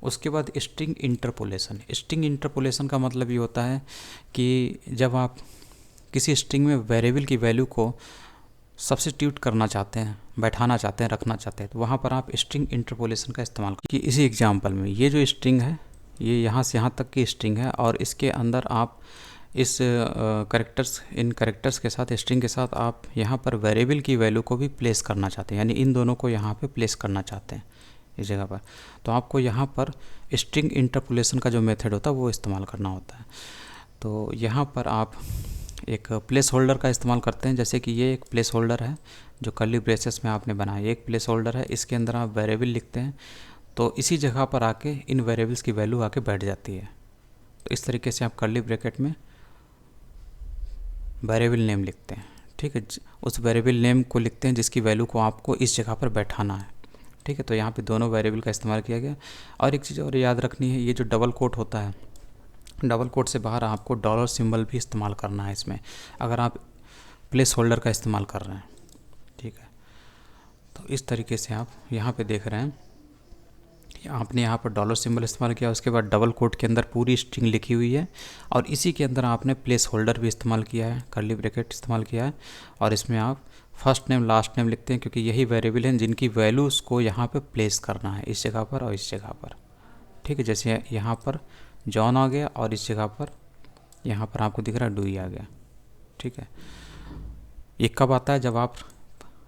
उसके बाद string interpolation. String interpolation का मतलब ये होता है कि जब आप किसी स्ट्रिंग में वेरिएबल की वैल्यू को सब्स्टिट्यूट करना चाहते हैं, बैठाना चाहते हैं, रखना चाहते हैं, तो वहाँ पर आप स्ट्रिंग इंटरपोलेशन का इस्तेमाल कि इसी एग्जांपल में ये जो स्ट्रिंग है ये यहाँ से यहाँ तक की स्ट्रिंग है और इसके अंदर आप इस इन करेक्टर्स के साथ, स्ट्रिंग के साथ आप यहाँ पर वेरिएबल की वैल्यू को भी प्लेस करना चाहते हैं, यानी इन दोनों को यहाँ पे प्लेस करना चाहते हैं इस जगह पर। तो आपको यहाँ पर स्ट्रिंग इंटरपोलेशन का जो मेथड होता है वो इस्तेमाल करना होता है। तो यहाँ पर आप एक प्लेस होल्डर का इस्तेमाल करते हैं, जैसे कि ये एक प्लेस होल्डर है जो कर्ली ब्रेसेस में आपने बनाया, एक प्लेस होल्डर है, इसके अंदर आप वेरिएबल लिखते हैं तो इसी जगह पर आके इन वेरिएबल्स की वैल्यू आके बैठ जाती है। तो इस तरीके से आप कर्ली ब्रैकेट में वेरिएबल नेम लिखते हैं, ठीक है, उस वेरिएबल नेम को लिखते हैं जिसकी वैल्यू को आपको इस जगह पर बैठाना है, ठीक है। तो यहाँ पे दोनों वेरिएबल का इस्तेमाल किया गया। और एक चीज़ और याद रखनी है, ये जो डबल कोट होता है, डबल कोट से बाहर आपको डॉलर सिंबल भी इस्तेमाल करना है इसमें, अगर आप प्लेस होल्डर का इस्तेमाल कर रहे हैं, ठीक है। तो इस तरीके से आप यहाँ पे देख रहे हैं, आपने यहाँ पर डॉलर सिंबल इस्तेमाल किया, उसके बाद डबल कोट के अंदर पूरी स्ट्रिंग लिखी हुई है और इसी के अंदर आपने प्लेस होल्डर भी इस्तेमाल किया है, कर्ली ब्रैकेट इस्तेमाल किया है और इसमें आप फर्स्ट नेम लास्ट नेम लिखते हैं क्योंकि यही वेरिएबल हैं जिनकी वैल्यूज़ को यहाँ पे प्लेस करना है, इस जगह पर और इस जगह पर, ठीक है। जैसे यहाँ पर जॉन आ गया और इस जगह पर यहाँ पर आपको दिख रहा है डूई आ गया, ठीक है। ये कब आता है, जब आप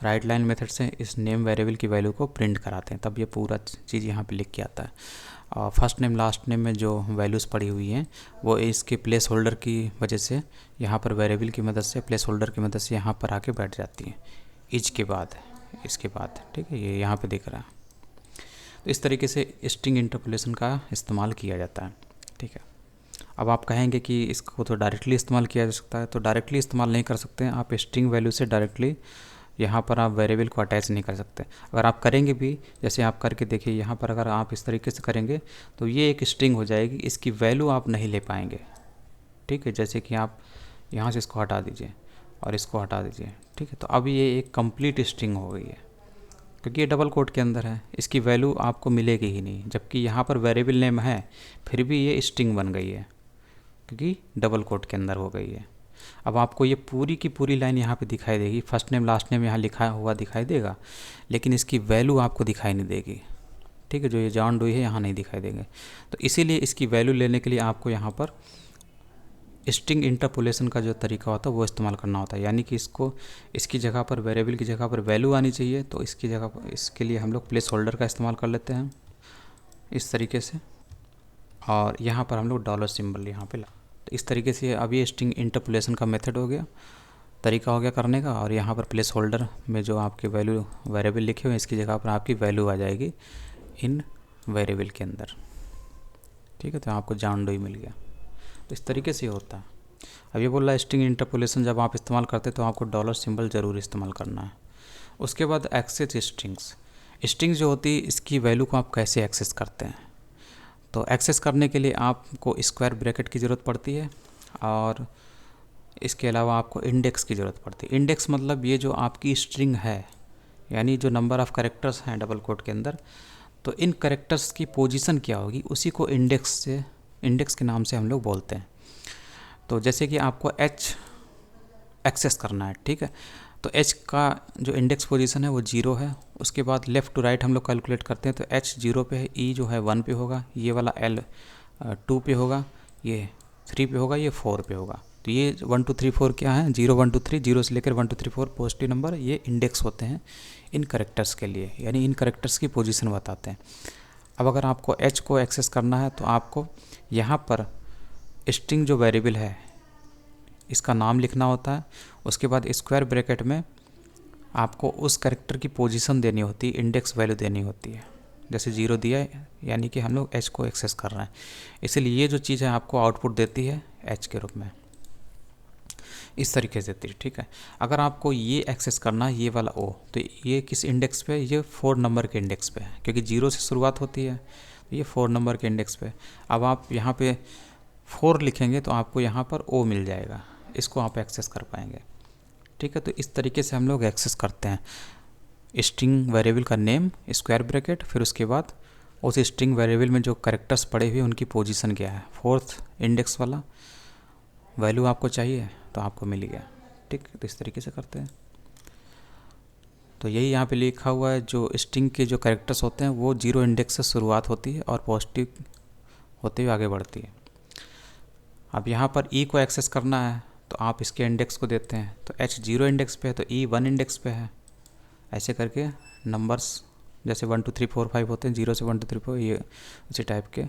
राइट लाइन मेथड से इस नेम वेरिएबल की वैल्यू को प्रिंट कराते हैं, तब ये पूरा चीज़ यहाँ पे लिख के आता है। और फर्स्ट नेम लास्ट नेम में जो वैल्यूज़ पड़ी हुई हैं वो इसके प्लेस होल्डर की वजह से यहाँ पर वेरिएबल की मदद से, प्लेस होल्डर की मदद से यहाँ पर आके बैठ जाती हैं इज के बाद, इसके बाद, ठीक है, ये यहाँ पे दिख रहा है। तो इस तरीके से स्ट्रिंग इंटरपोलेशन का इस्तेमाल किया जाता है, ठीक है। अब आप कहेंगे कि इसको तो डायरेक्टली इस्तेमाल किया जा सकता है, तो डायरेक्टली इस्तेमाल नहीं कर सकते हैं आप, स्ट्रिंग वैल्यू से डायरेक्टली यहाँ पर आप वेरिएबल को अटैच नहीं कर सकते। अगर आप करेंगे भी, जैसे आप करके देखिए यहाँ पर, अगर आप इस तरीके से करेंगे तो ये एक स्ट्रिंग हो जाएगी, इसकी वैल्यू आप नहीं ले पाएंगे, ठीक है। जैसे कि आप यहाँ से इसको हटा दीजिए और इसको हटा दीजिए, ठीक है। तो अब ये एक कंप्लीट स्ट्रिंग हो गई है क्योंकि ये डबल कोट के अंदर है, इसकी वैल्यू आपको मिलेगी ही नहीं, जबकि यहाँ पर वेरिएबल नेम है फिर भी ये स्ट्रिंग बन गई है क्योंकि डबल कोट के अंदर हो गई है। अब आपको ये पूरी की पूरी लाइन यहाँ पे दिखाई देगी, फर्स्ट नेम लास्ट नेम यहाँ लिखा हुआ दिखाई देगा, लेकिन इसकी वैल्यू आपको दिखाई नहीं देगी, ठीक है। जो ये जॉन डूई है यहाँ नहीं दिखाई देंगे, तो इसीलिए इसकी वैल्यू लेने के लिए आपको यहाँ पर स्ट्रिंग इंटरपोलेशन का जो तरीका होता है वो इस्तेमाल करना होता है, यानी कि इसको इसकी जगह पर, वेरिएबल की जगह पर वैल्यू आनी चाहिए, तो इसकी जगह पर, इसके लिए हम लोग प्लेस होल्डर का इस्तेमाल कर लेते हैं इस तरीके से, और यहाँ पर हम लोग डॉलर सिंबल यहाँ पे तो इस तरीके से अब ये स्ट्रिंग इंटरपोलेशन का मेथड हो गया, तरीका हो गया करने का। और यहाँ पर प्लेस होल्डर में जो आपके वैल्यू वेरिएबल लिखे हुए हैं इसकी जगह पर आपकी वैल्यू आ जाएगी इन वेरिएबल के अंदर, ठीक है। तो आपको जॉन डूई मिल गया। तो इस तरीके से होता है। अब ये बोल रहा है स्ट्रिंग इंटरपोलेशन जब आप इस्तेमाल करते तो आपको डॉलर सिंबल ज़रूर इस्तेमाल करना है। उसके बाद एक्सेस स्ट्रिंग्स जो होती है इसकी वैल्यू को आप कैसे एक्सेस करते हैं, तो एक्सेस करने के लिए आपको स्क्वायर ब्रैकेट की ज़रूरत पड़ती है और इसके अलावा आपको इंडेक्स की ज़रूरत पड़ती है। इंडेक्स मतलब ये जो आपकी स्ट्रिंग है, यानी जो नंबर ऑफ़ कैरेक्टर्स हैं डबल कोट के अंदर, तो इन कैरेक्टर्स की पोजीशन क्या होगी उसी को इंडेक्स के नाम से हम लोग बोलते हैं। तो जैसे कि आपको h एक्सेस करना है, ठीक है, तो h का जो इंडेक्स पोजीशन है वो 0 है। उसके बाद लेफ़्ट टू राइट हम लोग कैलकुलेट करते हैं, तो h 0 पे है, e जो है 1 पे होगा, ये वाला l 2 पे होगा, ये 3 पे होगा, ये 4 पे होगा। तो ये 1 2 3 4 क्या है, 0 1 2 3, 0 से लेकर 1 2 3 4 पॉजिटिव नंबर, ये इंडेक्स होते हैं इन करेक्टर्स के लिए, यानी इन करेक्टर्स की पोजीशन बताते हैं। अब अगर आपको h को एक्सेस करना है तो आपको यहाँ पर स्ट्रिंग जो वेरिएबल है इसका नाम लिखना होता है। उसके बाद स्क्वायर ब्रैकेट में आपको उस कैरेक्टर की पोजीशन देनी होती है, इंडेक्स वैल्यू देनी होती है। जैसे 0 दिया है यानी कि हम लोग h को एक्सेस कर रहे हैं, इसलिए ये जो चीज़ है आपको आउटपुट देती है h के रूप में, इस तरीके से देती है, ठीक है। अगर आपको ये एक्सेस करना है, ये वाला o, तो ये किस इंडेक्स पे, ये 4 नंबर के इंडेक्स पे है क्योंकि 0 से शुरुआत होती है, तो ये 4 नंबर के इंडेक्स पे। अब आप यहाँ पे 4 लिखेंगे तो आपको यहाँ पर o मिल जाएगा, इसको आप एक्सेस कर पाएंगे, ठीक है। तो इस तरीके से हम लोग एक्सेस करते हैं स्ट्रिंग वेरिएबल का नेम, स्क्वायर ब्रैकेट, फिर उसके बाद उस स्ट्रिंग वेरिएबल में जो कैरेक्टर्स पड़े हुए उनकी पोजीशन क्या है, 4th इंडेक्स वाला वैल्यू आपको चाहिए तो आपको मिल गया। ठीक, तो इस तरीके से करते हैं। तो यही यहाँ पे लिखा हुआ है, जो स्ट्रिंग के जो कैरेक्टर्स होते हैं वो 0 इंडेक्स से शुरुआत होती है और पॉजिटिव होते हुए आगे बढ़ती है। अब यहाँ पर ई को एक्सेस करना है तो आप इसके इंडेक्स को देते हैं, तो एच 0 इंडेक्स पे है तो ई 1 इंडेक्स पे है। ऐसे करके नंबर्स जैसे 1 2 3 4 5 होते हैं, 0 से 1 2 3 4, ये उसी टाइप के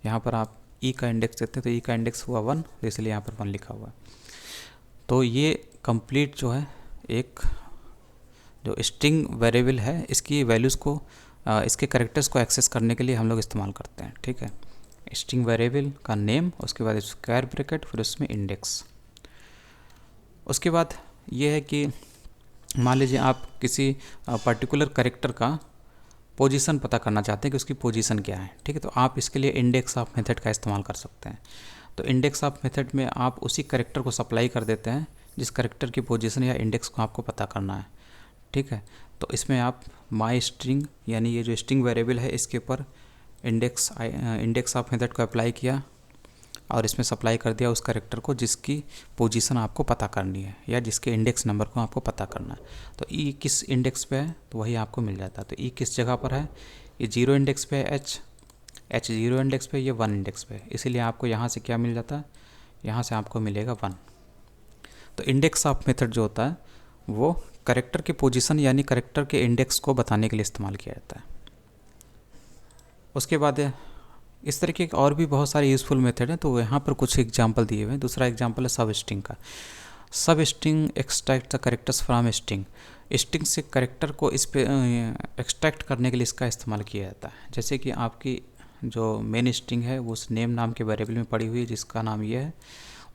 यहाँ पर आप ई का इंडेक्स देते हैं तो ई का इंडेक्स हुआ 1, इसलिए यहाँ पर 1 लिखा हुआ है। तो ये कंप्लीट जो है एक जो स्ट्रिंग वेरिएबल है इसकी वैल्यूज़ को इसके कैरेक्टर्स को एक्सेस करने के लिए हम लोग इस्तेमाल करते हैं। ठीक है, स्ट्रिंग वेरिएबल का नेम, उसके बाद स्क्वायर ब्रैकेट, फिर उसमें इंडेक्स। उसके बाद ये है कि मान लीजिए आप किसी पर्टिकुलर कैरेक्टर का पोजीशन पता करना चाहते हैं कि उसकी पोजीशन क्या है। ठीक है, तो आप इसके लिए इंडेक्स ऑफ मेथड का इस्तेमाल कर सकते हैं। तो इंडेक्स ऑफ मेथड में आप उसी कैरेक्टर को सप्लाई कर देते हैं जिस कैरेक्टर की पोजीशन या इंडेक्स को आपको पता करना है। ठीक है, तो इसमें आप माई स्ट्रिंग यानी ये जो स्ट्रिंग वेरिएबल है इसके ऊपर इंडेक्स ऑफ मेथड को अप्लाई किया और इसमें सप्लाई कर दिया उस कैरेक्टर को जिसकी पोजीशन आपको पता करनी है या जिसके इंडेक्स नंबर को आपको पता करना है। तो ई किस इंडेक्स पे है तो वही आपको मिल जाता है। तो ई किस जगह पर है, ये 0 इंडेक्स पे है, एच 0 इंडेक्स पे, ये 1 इंडेक्स पे है, इसीलिए आपको यहाँ से क्या मिल जाता है, यहाँ से आपको मिलेगा 1। तो इंडेक्स ऑफ मेथड जो होता है वो कैरेक्टर के पोजीशन यानी कैरेक्टर के इंडेक्स को बताने के लिए इस्तेमाल किया जाता है। उसके बाद इस तरीके के और भी बहुत सारे यूज़फुल मेथड हैं, तो यहाँ पर कुछ एग्जांपल दिए हुए हैं। दूसरा एग्जांपल है सब स्ट्रिंग का। सब string extract the characters from string. String से कैरेक्टर को इस पे एक्सट्रैक्ट करने के लिए इसका इस्तेमाल किया जाता है। जैसे कि आपकी जो मेन स्ट्रिंग है वो उस नेम नाम के वेरिएबल में पड़ी हुई है जिसका नाम ये है।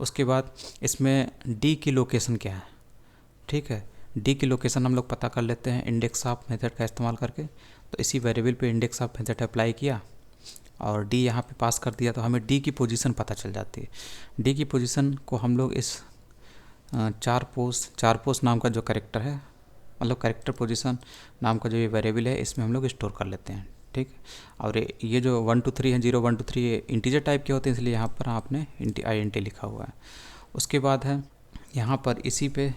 उसके बाद इसमें डी की लोकेशन क्या है। ठीक है, डी की लोकेशन हम लोग पता कर लेते हैं इंडेक्स ऑफ मेथड का इस्तेमाल करके। तो इसी वेरिएबल पे इंडेक्स ऑफ मेथड अप्लाई किया और डी यहाँ पे पास कर दिया तो हमें डी की पोजीशन पता चल जाती है। डी की पोजीशन को हम लोग इस चार पोस्ट नाम का जो कैरेक्टर है, मतलब कैरेक्टर पोजीशन नाम का जो ये वेरिएबल है इसमें हम लोग स्टोर कर लेते हैं। ठीक, और ये जो 1 2 3 है, 0 1 2 3 ये इंटीजर टाइप के होते हैं, इसलिए यहाँ पर आपने INT लिखा हुआ है। उसके बाद है यहाँ पर इसी पे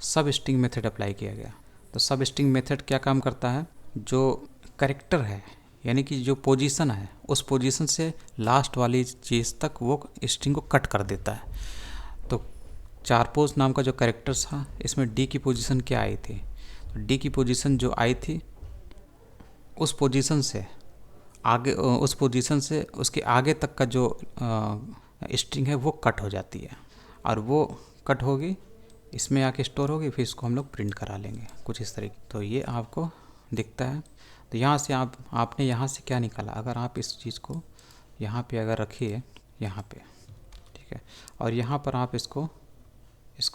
सब स्ट्रिंग मेथड अप्लाई किया गया। तो सब स्ट्रिंग मेथड क्या काम करता है, जो कैरेक्टर है यानी कि जो पोजीशन है उस पोजीशन से लास्ट वाली चीज़ तक वो स्ट्रिंग को कट कर देता है। तो चारपोज नाम का जो कैरेक्टर था इसमें डी की पोजीशन क्या आई थी, तो डी की पोजीशन जो आई थी उस पोजीशन से आगे, उस पोजीशन से उसके आगे तक का जो स्ट्रिंग है वो कट हो जाती है और वो कट होगी इसमें आके स्टोर होगी, फिर इसको हम लोग प्रिंट करा लेंगे कुछ इस तरीके। तो ये आपको दिखता है। तो यहाँ से आपने यहाँ से क्या निकाला, अगर आप इस चीज़ को यहाँ पे अगर रखिए यहाँ पे, ठीक है, और यहाँ पर आप इसको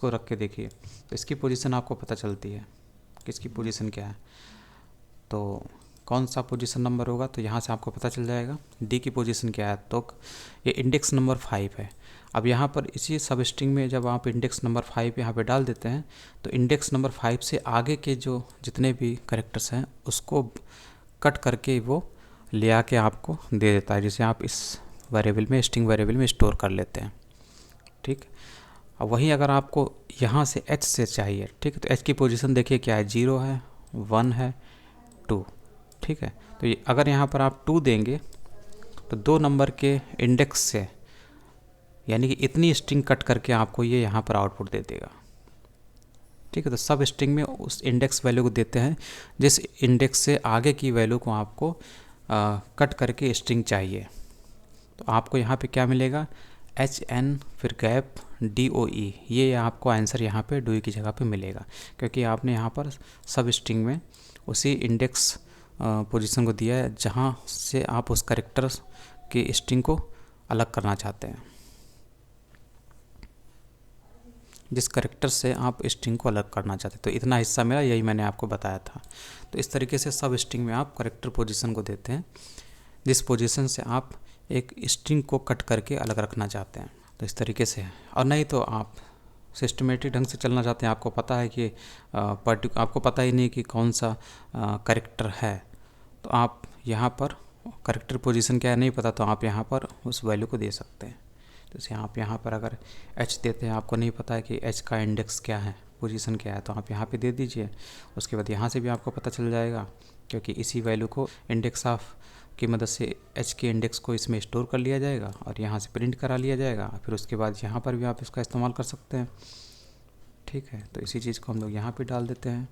रख के देखिए तो इसकी पोजीशन आपको पता चलती है कि इसकी पोजीशन क्या है। तो कौन सा पोजीशन नंबर होगा तो यहाँ से आपको पता चल जाएगा डी की पोजीशन क्या है। तो ये इंडेक्स नंबर 5 है। अब यहाँ पर इसी सब स्ट्रिंग में जब आप इंडेक्स नंबर 5 यहाँ पे डाल देते हैं तो इंडेक्स नंबर 5 से आगे के जो जितने भी कैरेक्टर्स हैं उसको कट करके वो ले आके आपको दे देता है, जिसे आप इस वेरिएबल में, स्ट्रिंग वेरिएबल में स्टोर कर लेते हैं। ठीक, अब वही अगर आपको यहाँ से एच से चाहिए, ठीक है, तो एच की पोजीशन देखिए क्या है, 0 है, 1 है, 2। ठीक है, तो ये अगर यहाँ पर आप 2 देंगे तो 2 नंबर के इंडेक्स से यानी कि इतनी स्ट्रिंग कट करके आपको ये यहाँ पर आउटपुट दे देगा। ठीक है, तो सब स्ट्रिंग में उस इंडेक्स वैल्यू को देते हैं जिस इंडेक्स से आगे की वैल्यू को आपको कट करके स्ट्रिंग चाहिए। तो आपको यहाँ पे क्या मिलेगा, HN फिर गैप DOE, ये आपको आंसर यहाँ पे DOE की जगह पे मिलेगा क्योंकि आपने यहाँ पर सब स्ट्रिंग में उसी इंडेक्स पोजीशन को दिया है जहाँ से आप उस कैरेक्टर की स्ट्रिंग को अलग करना चाहते हैं, जिस कैरेक्टर से आप स्ट्रिंग को अलग करना चाहते हैं। तो इतना हिस्सा मेरा, यही मैंने आपको बताया था। तो इस तरीके से सब स्ट्रिंग में आप कैरेक्टर पोजीशन को देते हैं जिस पोजीशन से आप एक स्ट्रिंग को कट करके अलग रखना चाहते हैं। तो इस तरीके से है, और नहीं तो आप सिस्टमेटिक ढंग से चलना चाहते हैं, आपको पता है कि आपको पता ही नहीं कि कौन सा कैरेक्टर है, तो आप यहाँ पर करेक्टर पोजीशन क्या है नहीं पता, तो आप यहाँ पर उस वैल्यू को दे सकते हैं। तो जैसे आप यहाँ पर अगर एच देते हैं, आपको नहीं पता है कि एच का इंडेक्स क्या है, पोजीशन क्या है, तो आप यहाँ पे दे दीजिए। उसके बाद यहाँ से भी आपको पता चल जाएगा, क्योंकि इसी वैल्यू को इंडेक्स ऑफ की मदद से एच के इंडेक्स को इसमें स्टोर कर लिया जाएगा और यहाँ से प्रिंट करा लिया जाएगा। फिर उसके बाद यहाँ पर भी आप इसका इस्तेमाल कर सकते हैं। ठीक है, तो इसी चीज़ को हम लोग यहाँ पे डाल देते हैं।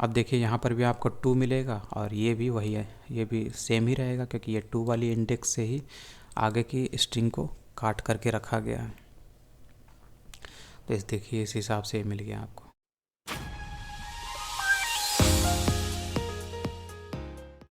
अब देखिए यहाँ पर भी आपको 2 मिलेगा और ये भी वही है, ये भी सेम ही रहेगा, क्योंकि ये 2 वाली इंडेक्स से ही आगे की स्ट्रिंग को काट करके रखा गया है। तो इस देखिए इस हिसाब से मिल गया आपको।